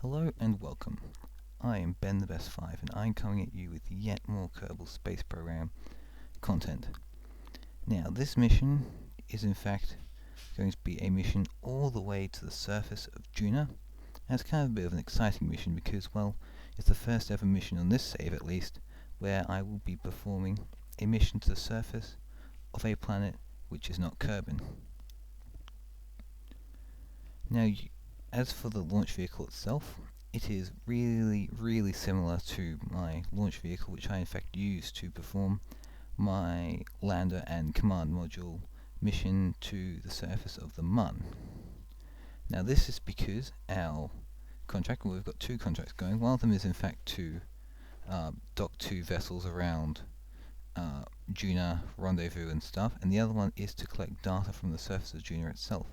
Hello and welcome. I am Ben the Best 5 and I'm coming at you with yet more Kerbal Space Program content. Now this mission is in fact going to be a mission all the way to the surface of Juna. And it's kind of a bit of an exciting mission because, well, it's the first ever mission on this save at least where I will be performing a mission to the surface of a planet which is not Kerbin. Now, as for the launch vehicle itself, it is really similar to my launch vehicle, which I in fact use to perform my lander and command module mission to the surface of the Mun. Now this is because our contract, well, we've got two contracts going. One of them is in fact to dock two vessels around Juna, rendezvous and stuff, and the other one is to collect data from the surface of Juna itself.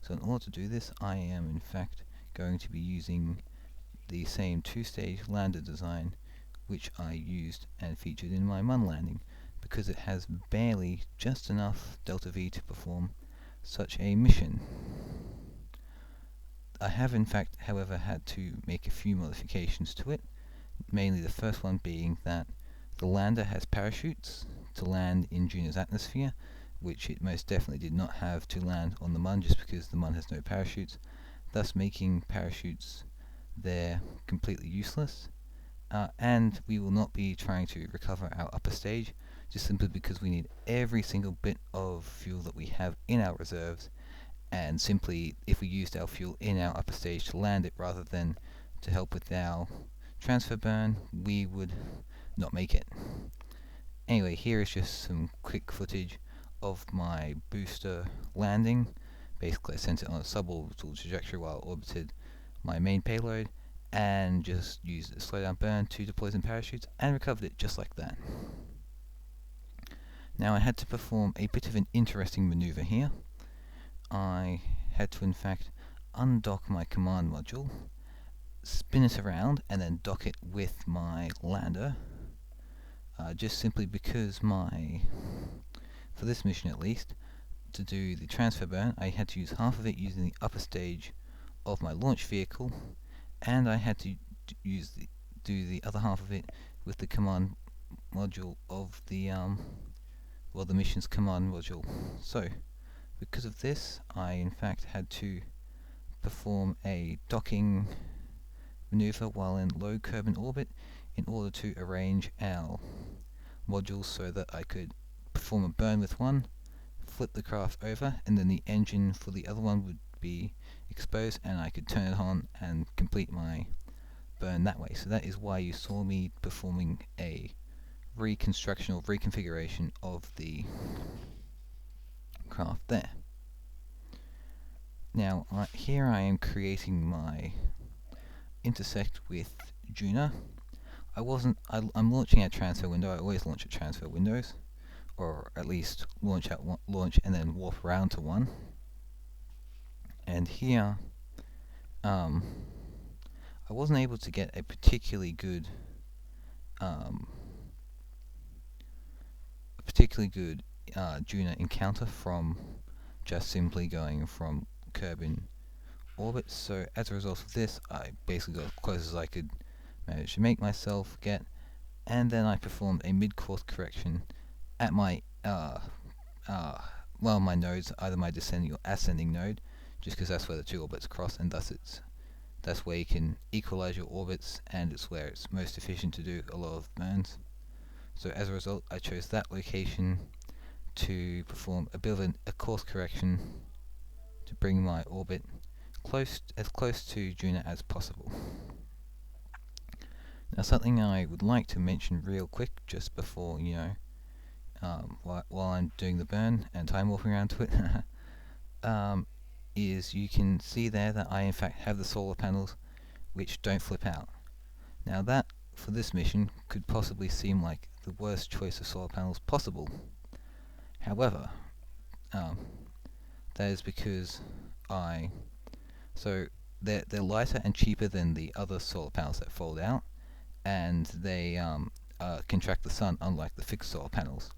So in order to do this, I am in fact going to be using the same two-stage lander design which I used and featured in my Mun landing, because it has barely just enough delta V to perform such a mission. I have in fact, however, had to make a few modifications to it, mainly the first one being that the lander has parachutes to land in Juna's atmosphere, which it most definitely did not have to land on the Mun, just because the Mun has no parachutes, thus making parachutes there completely useless. And we will not be trying to recover our upper stage, just simply because we need every single bit of fuel that we have in our reserves, and simply if we used our fuel in our upper stage to land it rather than to help with our transfer burn, we would not make it. Anyway, here is just some quick footage of my booster landing. Basically I sent it on a suborbital trajectory while it orbited my main payload, and just used a slowdown burn to deploy some parachutes and recovered it just like that. Now I had to perform a bit of an interesting maneuver here. I had to in fact undock my command module, spin it around and then dock it with my lander, just simply because for this mission at least, to do the transfer burn I had to use half of it using the upper stage of my launch vehicle, and I had to do the other half of it with the command module of the the mission's command module. So because of this, I in fact had to perform a docking maneuver while in low Kerbin orbit in order to arrange our modules so that I could perform a burn with one, flip the craft over, and then the engine for the other one would be exposed and I could turn it on and complete my burn that way. So that is why you saw me performing a reconstruction or reconfiguration of the craft there. Now here I am creating my intersect with Juna. I'm launching at transfer window. I always launch at transfer windows, or at least launch and then warp around to one. And here I wasn't able to get a particularly good Juna encounter from just simply going from Kerbin orbit, so as a result of this I basically got as close as I could manage to make myself get, and then I performed a mid-course correction at my my nodes, either my descending or ascending node, just because that's where the two orbits cross, and that's where you can equalize your orbits, and it's where it's most efficient to do a lot of burns. So as a result, I chose that location to perform a bit of a course correction to bring my orbit as close to Juna as possible. Now something I would like to mention real quick just before, while I'm doing the burn and time warping around to it, is you can see there that I in fact have the solar panels which don't flip out. Now that, for this mission, could possibly seem like the worst choice of solar panels possible. However, that is because they're lighter and cheaper than the other solar panels that fold out, and they contract the sun, unlike the fixed solar panels.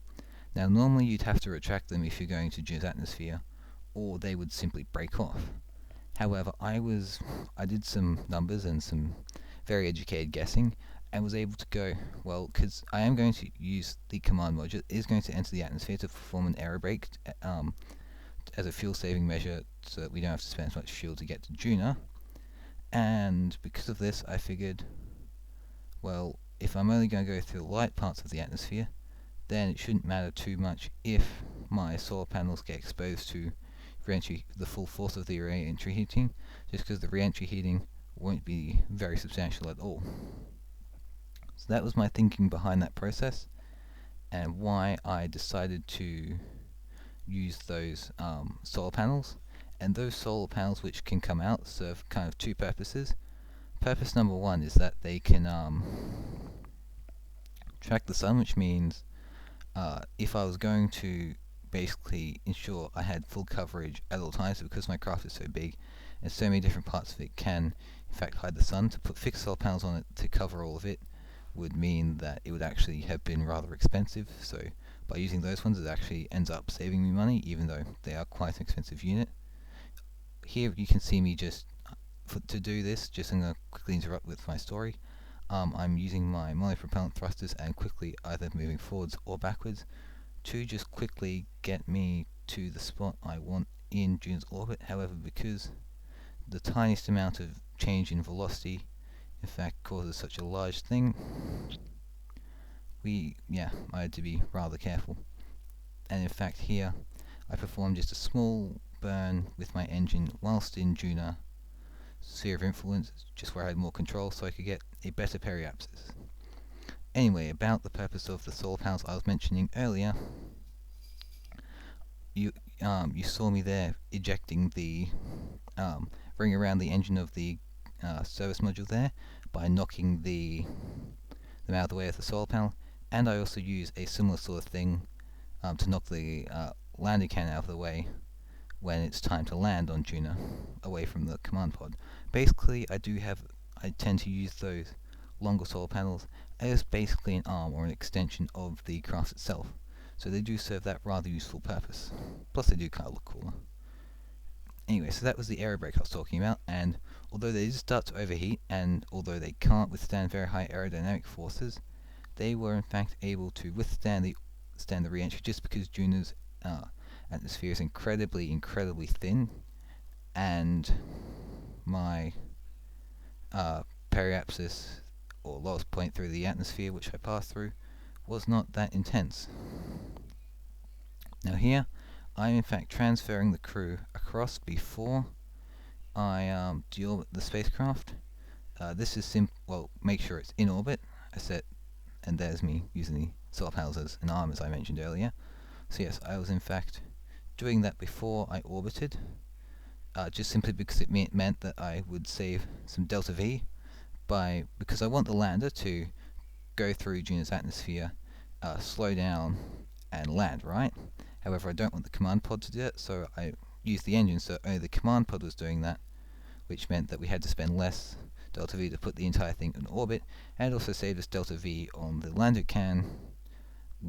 Now normally you'd have to retract them if you're going to Juna's atmosphere, or they would simply break off. However, I did some numbers and some very educated guessing, and was able to go, well, because I am going to use the command module, it is going to enter the atmosphere to perform an air brake as a fuel saving measure, so that we don't have to spend as much fuel to get to Juna. And because of this, I figured, well, if I'm only going to go through the light parts of the atmosphere, then it shouldn't matter too much if my solar panels get exposed to the full force of the re-entry heating, just because the re-entry heating won't be very substantial at all. So that was my thinking behind that process, and why I decided to use those solar panels. And those solar panels which can come out serve kind of two purposes. Purpose number one is that they can track the sun, which means if I was going to basically ensure I had full coverage at all times, because my craft is so big and so many different parts of it can in fact hide the sun, to put fixed solar panels on it to cover all of it would mean that it would actually have been rather expensive. So by using those ones, it actually ends up saving me money, even though they are quite an expensive unit. Here you can see me to do this, I'm going to quickly interrupt with my story. I'm using my monopropellant thrusters and quickly either moving forwards or backwards to just quickly get me to the spot I want in Juna's orbit. However, because the tiniest amount of change in velocity in fact causes such a large thing, I had to be rather careful. And in fact here I performed just a small burn with my engine whilst in Juna sphere of influence, just where I had more control, so I could get a better periapsis. Anyway, about the purpose of the solar panels I was mentioning earlier, you saw me there ejecting the ring around the engine of the service module there by knocking them out of the way of the solar panel, and I also use a similar sort of thing to knock the landing can out of the way when it's time to land on Juna, away from the command pod. Basically, I tend to use those longer solar panels as basically an arm or an extension of the craft itself. So they do serve that rather useful purpose. Plus they do kind of look cooler. Anyway, so that was the air brake I was talking about, and although they did start to overheat, and although they can't withstand very high aerodynamic forces, they were in fact able to withstand the re-entry, just because Juna's atmosphere is incredibly thin, and my periapsis, or lowest point through the atmosphere which I passed through, was not that intense. Now here, I'm in fact transferring the crew across before I deorbit the spacecraft. This is make sure it's in orbit. And there's me using the solar panels as an arm, as I mentioned earlier. So yes, I was in fact doing that before I orbited, just simply because it meant that I would save some delta V, because I want the lander to go through Juna's atmosphere, slow down, and land, right? However, I don't want the command pod to do it, so I used the engine, so only the command pod was doing that, which meant that we had to spend less delta V to put the entire thing in orbit, and it also saved us delta V on the lander can,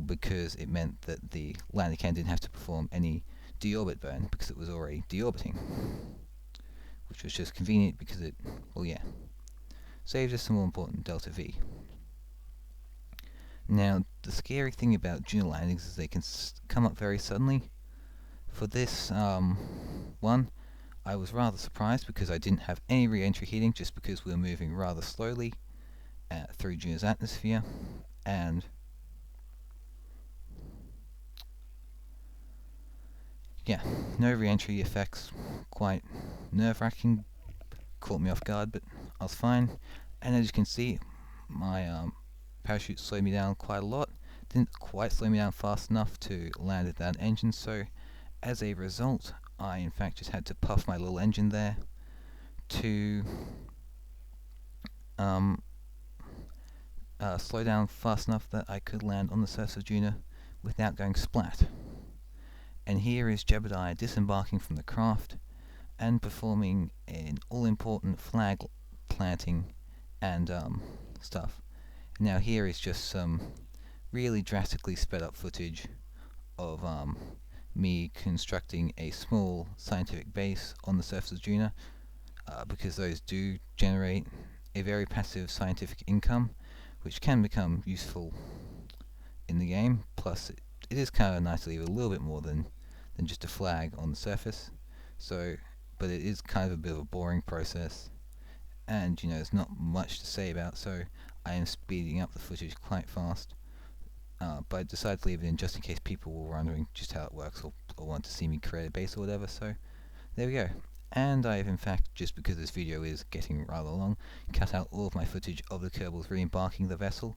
because it meant that the lander can didn't have to perform any deorbit burn, because it was already deorbiting, which was just convenient because it, saved us some more important delta V. Now, the scary thing about Juna landings is they can come up very suddenly. For this one, I was rather surprised because I didn't have any re-entry heating, just because we were moving rather slowly through Juna's atmosphere, and no re-entry effects. Quite nerve-wracking, caught me off guard, but I was fine. And as you can see, my parachute slowed me down quite a lot. Didn't quite slow me down fast enough to land without an engine, so as a result, I in fact just had to puff my little engine there to slow down fast enough that I could land on the surface of Juna without going splat. And here is Jebediah disembarking from the craft and performing an all-important flag planting and stuff. Now here is just some really drastically sped up footage of me constructing a small scientific base on the surface of Juna, because those do generate a very passive scientific income, which can become useful in the game. Plus, it is kind of nice to leave a little bit more than just a flag on the surface. So, but it is kind of a bit of a boring process, and there's not much to say about. So, I am speeding up the footage quite fast. But I decided to leave it in just in case people were wondering just how it works, or want to see me create a base or whatever. So there we go. And I've in fact, just because this video is getting rather long, cut out all of my footage of the Kerbals re-embarking the vessel,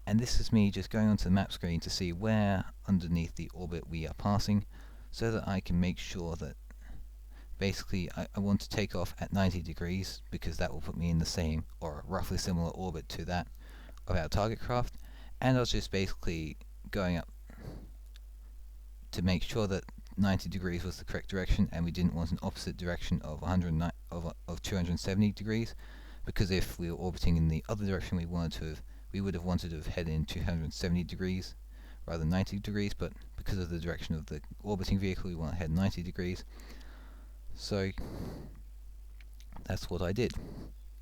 and this is me just going onto the map screen to see where underneath the orbit we are passing, so that I can make sure that basically I want to take off at 90 degrees, because that will put me in the same or roughly similar orbit to that of our target craft. And I was just basically going up to make sure that 90 degrees was the correct direction, and we didn't want an opposite direction of 270 degrees, because if we were orbiting in the other direction we would have wanted to have headed in 270 degrees rather than 90 degrees, but because of the direction of the orbiting vehicle we want to head 90 degrees. So that's what I did.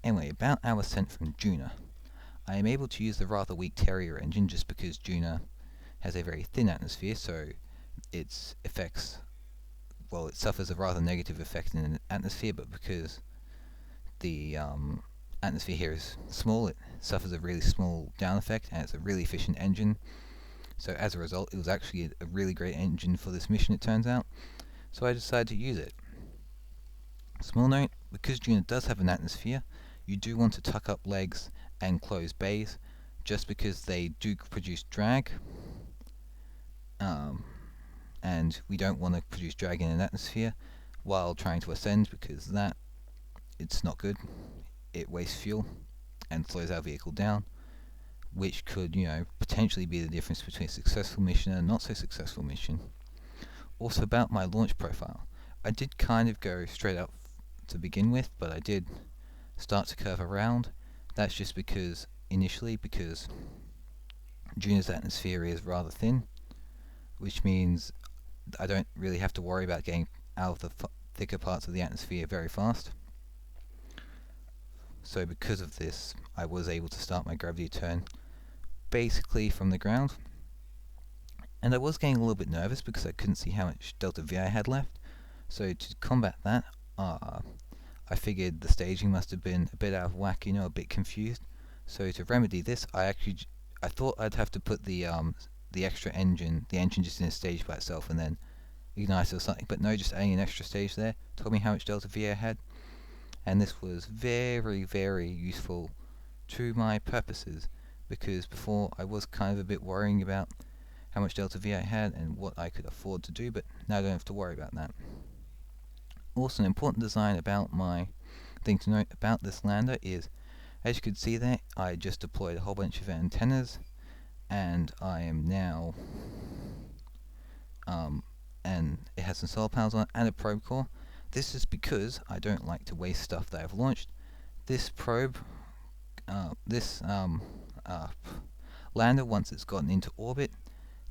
Anyway, about our ascent from Juna. I am able to use the rather weak Terrier engine just because Juna has a very thin atmosphere, so its effects, well, it suffers a rather negative effect in the atmosphere, but because the atmosphere here is small, it suffers a really small down effect, and it's a really efficient engine. So as a result, it was actually a really great engine for this mission, it turns out. So I decided to use it. Small note, because Juna does have an atmosphere, you do want to tuck up legs and close bays, just because they do produce drag, and we don't want to produce drag in an atmosphere while trying to ascend, because it's not good. It wastes fuel and slows our vehicle down, which could potentially be the difference between a successful mission and a not so successful mission. Also, about my launch profile, I did kind of go straight up to begin with, but I did start to curve around. That's just because Juna's atmosphere is rather thin, which means I don't really have to worry about getting out of the thicker parts of the atmosphere very fast. So because of this, I was able to start my gravity turn basically from the ground. And I was getting a little bit nervous because I couldn't see how much delta V I had left. So to combat that, I figured the staging must have been a bit out of whack, a bit confused. So to remedy this, I thought I'd have to put the extra engine, just in a stage by itself and then ignite it or something. But no, just adding an extra stage there told me how much delta V I had, and this was very, very useful to my purposes, because before I was kind of a bit worrying about how much delta V I had and what I could afford to do, but now I don't have to worry about that. Also, an important design about my thing to note about this lander is, as you can see there, I just deployed a whole bunch of antennas, and I am now and it has some solar panels on it and a probe core. This is because I don't like to waste stuff that I've launched. This probe, lander, once it's gotten into orbit,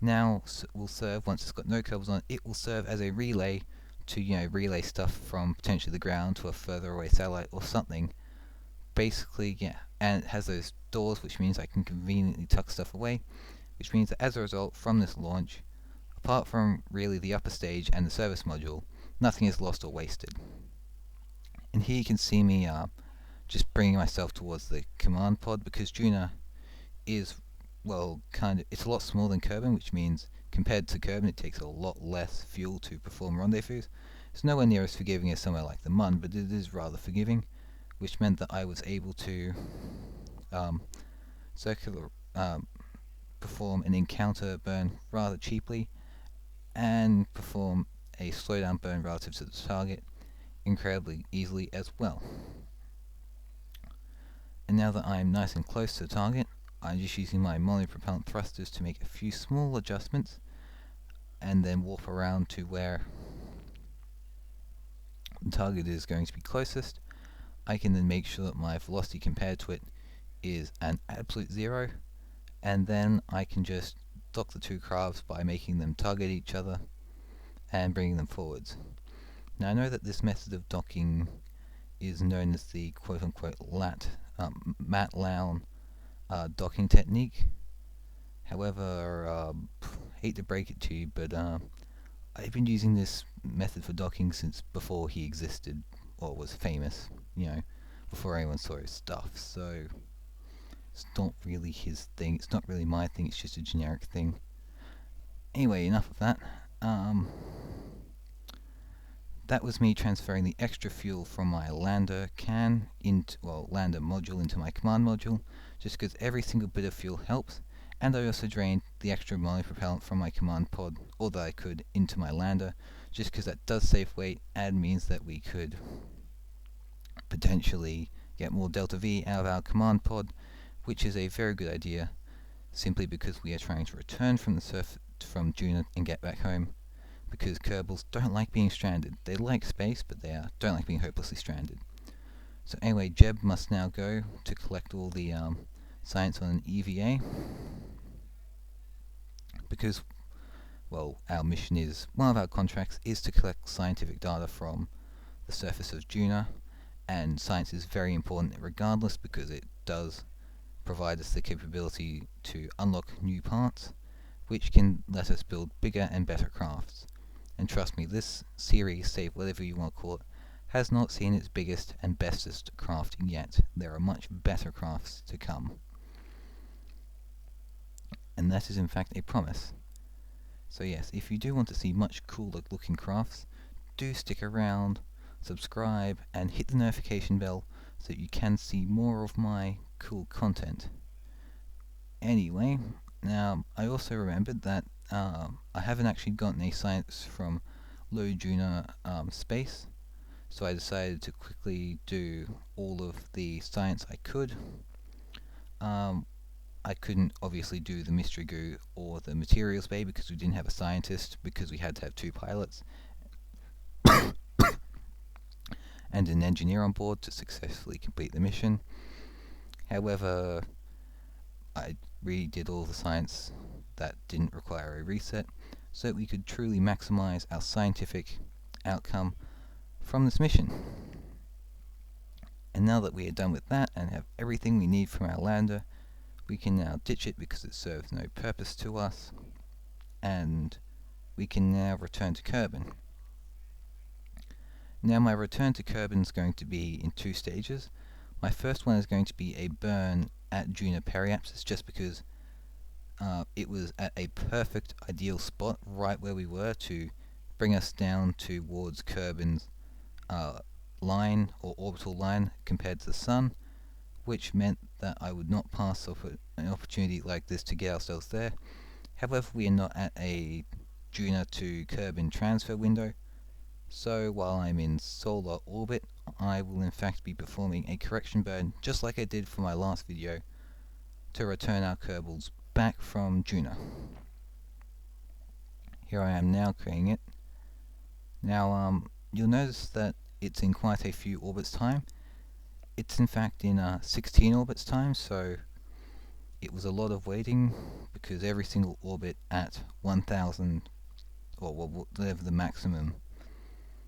now will serve, once it's got no cables on it, it will serve as a relay to relay stuff from potentially the ground to a further away satellite or something. Basically, yeah, and it has those doors, which means I can conveniently tuck stuff away, which means that as a result, from this launch, apart from really the upper stage and the service module, nothing is lost or wasted. And here you can see me just bringing myself towards the command pod, because Juna is, well, it's a lot smaller than Kerbin, which means compared to Kerbin it takes a lot less fuel to perform rendezvous. It's nowhere near as forgiving as somewhere like the Mun, but it is rather forgiving, which meant that I was able to perform an encounter burn rather cheaply, and perform a slowdown burn relative to the target incredibly easily as well. And now that I'm nice and close to the target, I'm just using my monopropellant thrusters to make a few small adjustments, and then warp around to where the target is going to be closest. I can then make sure that my velocity compared to it is an absolute zero, and then I can just dock the two crafts by making them target each other and bringing them forwards. Now I know that this method of docking is known as the quote-unquote Matt Lown docking technique. However, hate to break it to you, but I've been using this method for docking since before he existed or was famous, before anyone saw his stuff, so it's not really his thing, it's not really my thing, it's just a generic thing. Anyway, enough of that. That was me transferring the extra fuel from my lander lander module into my command module, just because every single bit of fuel helps, and I also drained the extra molly-propellant from my command pod, all that I could, into my lander, just because that does save weight and means that we could potentially get more delta V out of our command pod, which is a very good idea, simply because we are trying to return from from Juna and get back home, because Kerbals don't like being stranded. They like space, but they don't like being hopelessly stranded. So anyway, Jeb must now go to collect all the science on an EVA, because, well, our mission is, one of our contracts is to collect scientific data from the surface of Juna, and science is very important regardless, because it does provide us the capability to unlock new parts, which can let us build bigger and better crafts. And trust me, this series, save whatever you want to call it, has not seen its biggest and bestest craft yet. There are much better crafts to come. And that is in fact a promise. So yes, if you do want to see much cooler looking crafts, do stick around, subscribe, and hit the notification bell so that you can see more of my cool content. Anyway, now I also remembered that I haven't actually gotten a science from low Juna space, so I decided to quickly do all of the science I could. I couldn't obviously do the mystery goo or the materials bay because we didn't have a scientist, because we had to have 2 pilots and an engineer on board to successfully complete the mission. However, I redid all the science that didn't require a reset, so that we could truly maximize our scientific outcome from this mission. And now that we are done with that and have everything we need from our lander, we can now ditch it because it serves no purpose to us, and we can now return to Kerbin. Now my return to Kerbin is going to be in 2 stages. My first one is going to be a burn at Juna Periapsis, just because it was at a perfect ideal spot right where we were to bring us down towards Kerbin's line or orbital line compared to the Sun, which meant that I would not pass up an opportunity like this to get ourselves there. However, we are not at a Juna to Kerbin transfer window, so while I'm in solar orbit, I will in fact be performing a correction burn, just like I did for my last video, to return our Kerbals back from Juna. Here I am now creating it. Now, you'll notice that it's in quite a few orbits time. It's in fact in 16 orbits time, so it was a lot of waiting, because every single orbit at 1000, or whatever the maximum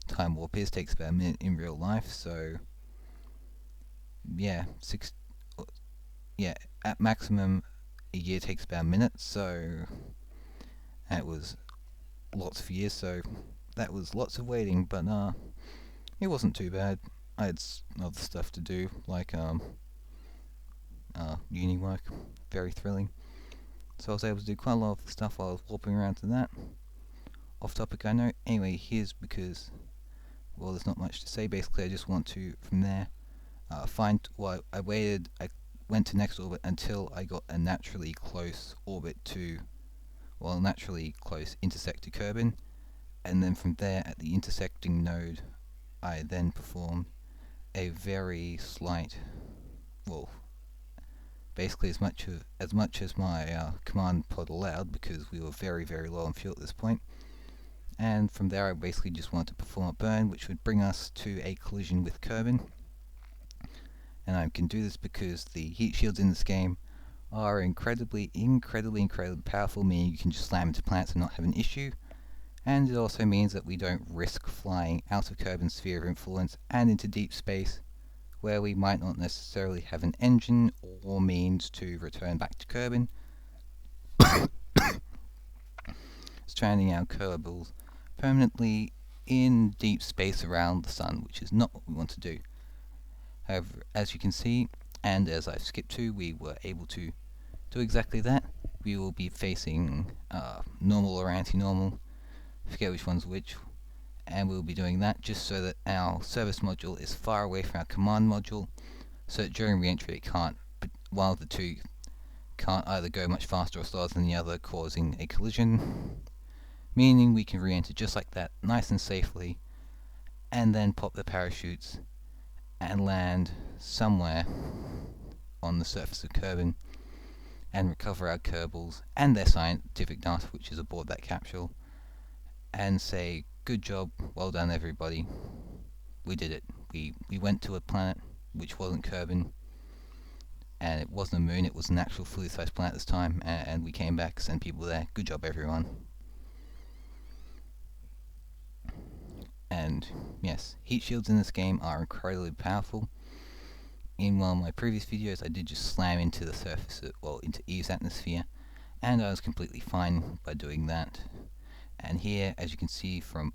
time warp is, takes about a minute in real life, so yeah, at maximum a year takes about a minute, so that was lots of years, so that was lots of waiting, but it wasn't too bad. I had other stuff to do, like uni work, very thrilling. So I was able to do quite a lot of stuff while I was warping around to that. Off topic, I know. Anyway, here's because, well, there's not much to say. Basically, I just want to, from there, I went to next orbit until I got a naturally close naturally close intersect to Kerbin, and then from there, at the intersecting node, I then performed a very slight, well, basically as much as my command pod allowed, because we were very, very low on fuel at this point. And from there I basically just wanted to perform a burn which would bring us to a collision with Kerbin. And I can do this because the heat shields in this game are incredibly powerful, meaning you can just slam into planets and not have an issue. and it also means that we don't risk flying out of Kerbin's sphere of influence and into deep space, where we might not necessarily have an engine or means to return back to Kerbin, stranding our Kerbals permanently in deep space around the sun, which is not what we want to do. However, as you can see, and as I've skipped to, we were able to do exactly that. We will be facing normal or anti-normal, forget which one's which, and we'll be doing that just so that our service module is far away from our command module, so that during re-entry it can't, while the two can't either go much faster or slower than the other, causing a collision, meaning we can re-enter just like that, nice and safely, and then pop the parachutes and land somewhere on the surface of Kerbin and recover our Kerbals and their scientific data which is aboard that capsule, and say, good job, well done everybody, we did it. We went to a planet which wasn't Kerbin, and it wasn't a moon, it was an actual fully sized planet this time, and we came back, sent people there, good job everyone. And yes, heat shields in this game are incredibly powerful. In one of my previous videos I did just slam into the surface, into Eve's atmosphere, and I was completely fine by doing that. And here, as you can see from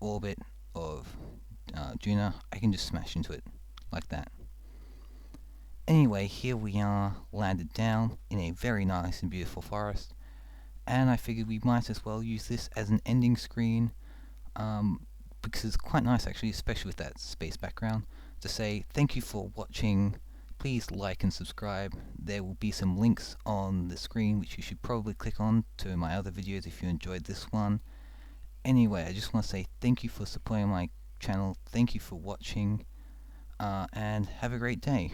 orbit of Juna, I can just smash into it like that. Anyway, here we are, landed down in a very nice and beautiful forest, and I figured we might as well use this as an ending screen, because it's quite nice actually, especially with that space background, to say thank you for watching. Please like and subscribe. There will be some links on the screen which you should probably click on to my other videos if you enjoyed this one. Anyway, I just want to say thank you for supporting my channel, thank you for watching, and have a great day.